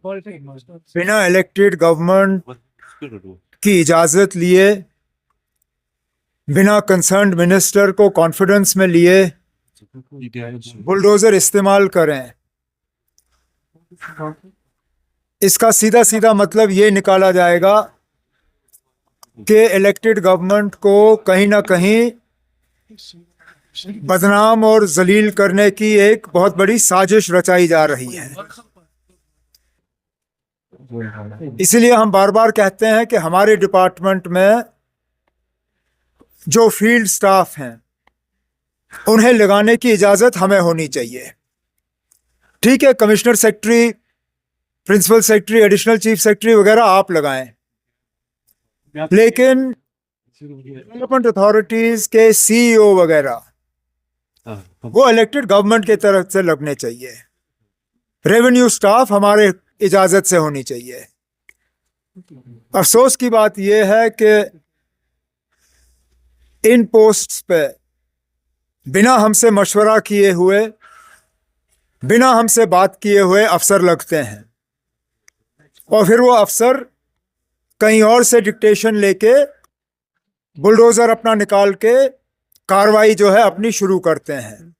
बिना elected government की इजाजत लिए, बिना कंसर्न्ड मिनिस्टर को कॉन्फिडेंस में लिए बुलडोजर इस्तेमाल करें, इसका सीधा सीधा मतलब ये निकाला जाएगा कि इलेक्टेड गवर्नमेंट को कहीं ना कहीं बदनाम और जलील करने की एक बहुत बड़ी साजिश रचाई जा रही है। इसलिए हम बार बार कहते हैं कि हमारे डिपार्टमेंट में जो फील्ड स्टाफ हैं उन्हें लगाने की इजाजत हमें होनी चाहिए। ठीक है, commissioner secretary, principal secretary, additional chief secretary वगैरह आप लगाएं, लेकिन डेवलपमेंट अथॉरिटीज के सीईओ वगैरह वो इलेक्टेड गवर्नमेंट की तरफ से लगने चाहिए। रेवेन्यू स्टाफ हमारे इजाजत से होनी चाहिए। अफसोस की बात यह है कि इन पोस्ट्स पे बिना हमसे मशवरा किए हुए, बिना हमसे बात किए हुए अफसर लगते हैं और फिर वो अफसर कहीं और से डिक्टेशन लेके बुलडोजर अपना निकाल के कार्रवाई जो है अपनी शुरू करते हैं।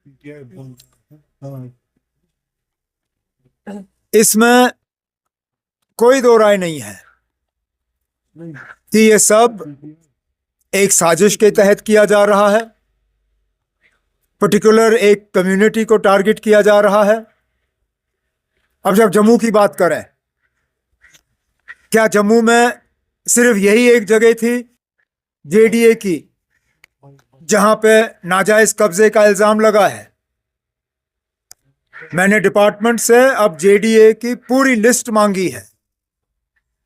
इसमें कोई दो राय नहीं है कि ये सब एक साजिश के तहत किया जा रहा है, पर्टिकुलर एक कम्युनिटी को टारगेट किया जा रहा है। अब जब जम्मू की बात करें, क्या जम्मू में सिर्फ यही एक जगह थी जेडीए की जहां पे नाजायज कब्जे का इल्जाम लगा है? मैंने डिपार्टमेंट से अब जेडीए की पूरी लिस्ट मांगी है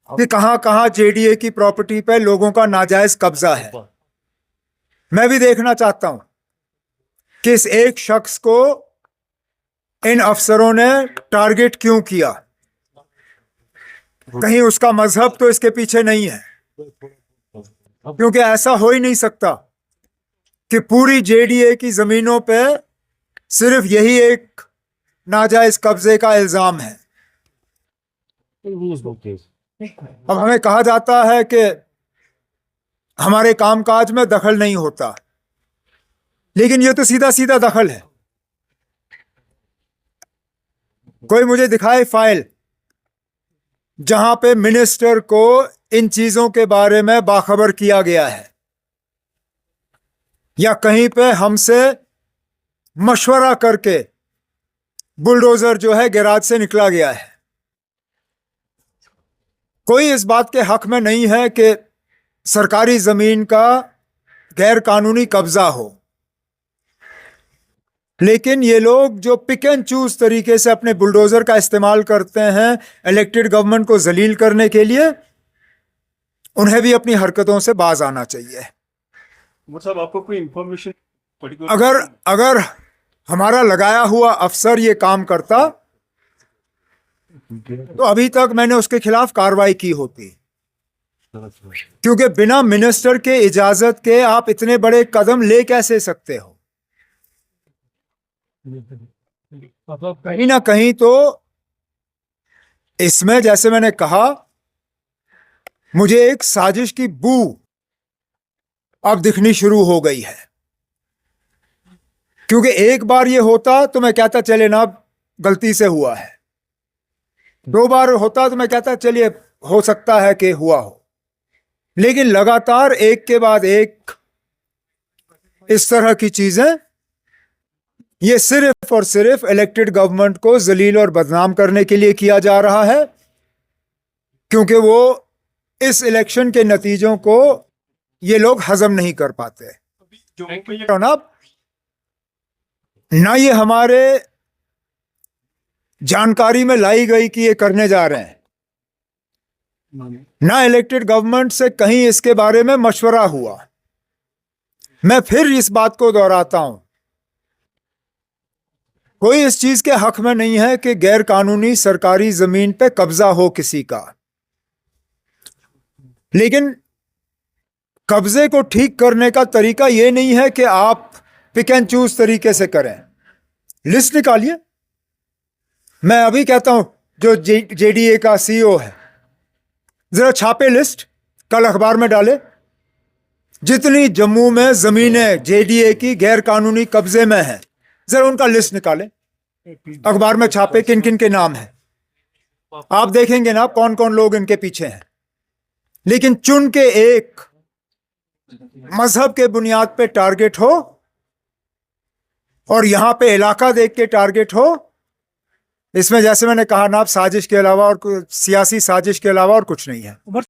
कि कहां कहां जेडीए की प्रॉपर्टी पे लोगों का नाजायज कब्जा है। मैं भी देखना चाहता हूं कि इस एक शख्स को इन अफसरों ने टारगेट क्यों किया। कहीं उसका मजहब तो इसके पीछे नहीं है, क्योंकि ऐसा हो ही नहीं सकता कि पूरी जेडीए की जमीनों पे सिर्फ यही एक नाजायज कब्जे का इल्जाम है। अब हमें कहा जाता है कि हमारे कामकाज में दखल नहीं होता, लेकिन ये तो सीधा सीधा दखल है। कोई मुझे दिखाए फाइल जहां पे मिनिस्टर को इन चीजों के बारे में बाखबर किया गया है या कहीं पे हमसे मशवरा करके बुलडोजर जो है गैराज से निकला गया है। कोई इस बात के हक में नहीं है कि सरकारी जमीन का गैर कानूनी कब्जा हो, लेकिन ये लोग जो पिक एंड चूज तरीके से अपने बुलडोजर का इस्तेमाल करते हैं इलेक्टेड गवर्नमेंट को जलील करने के लिए, उन्हें भी अपनी हरकतों से बाज आना चाहिए। मतलब आपको कोई इंफॉर्मेशन अगर हमारा लगाया हुआ अफसर ये काम करता तो अभी तक मैंने उसके खिलाफ कार्रवाई की होती, क्योंकि बिना मिनिस्टर के इजाजत के आप इतने बड़े कदम ले कैसे सकते हो? कहीं ना कहीं तो इसमें, जैसे मैंने कहा, मुझे एक साजिश की बू अब दिखनी शुरू हो गई है। क्योंकि एक बार ये होता तो मैं कहता चले ना गलती से हुआ है, दो बार होता तो मैं कहता चलिए हो सकता है कि हुआ हो, लेकिन लगातार एक के बाद एक इस तरह की चीजें, ये सिर्फ और सिर्फ इलेक्टेड गवर्नमेंट को जलील और बदनाम करने के लिए किया जा रहा है, क्योंकि वो इस इलेक्शन के नतीजों को ये लोग हजम नहीं कर पाते। ना ये हमारे जानकारी में लाई गई कि ये करने जा रहे हैं, ना इलेक्टेड गवर्नमेंट से कहीं इसके बारे में मशवरा हुआ। मैं फिर इस बात को दोहराता हूं, कोई इस चीज के हक में नहीं है कि गैर कानूनी सरकारी जमीन पे कब्जा हो किसी का, लेकिन कब्जे को ठीक करने का तरीका यह नहीं है कि आप पिक एंड चूज तरीके से करें। लिस्ट निकालिए। मैं अभी कहता हूं जो जेडीए का सीईओ है, जरा छापे लिस्ट, कल अखबार में डाले, जितनी जम्मू में जमीनें जेडीए की गैर कानूनी कब्जे में है, जरा उनका लिस्ट निकाले, अखबार में छापे किन किन के नाम है। आप देखेंगे ना कौन कौन लोग इनके पीछे हैं। लेकिन चुन के एक मजहब के बुनियाद पे टारगेट हो और यहां पे इलाका देख के टारगेट हो, इसमें जैसे मैंने कहा ना, साजिश के अलावा और सियासी साजिश के अलावा और कुछ नहीं है।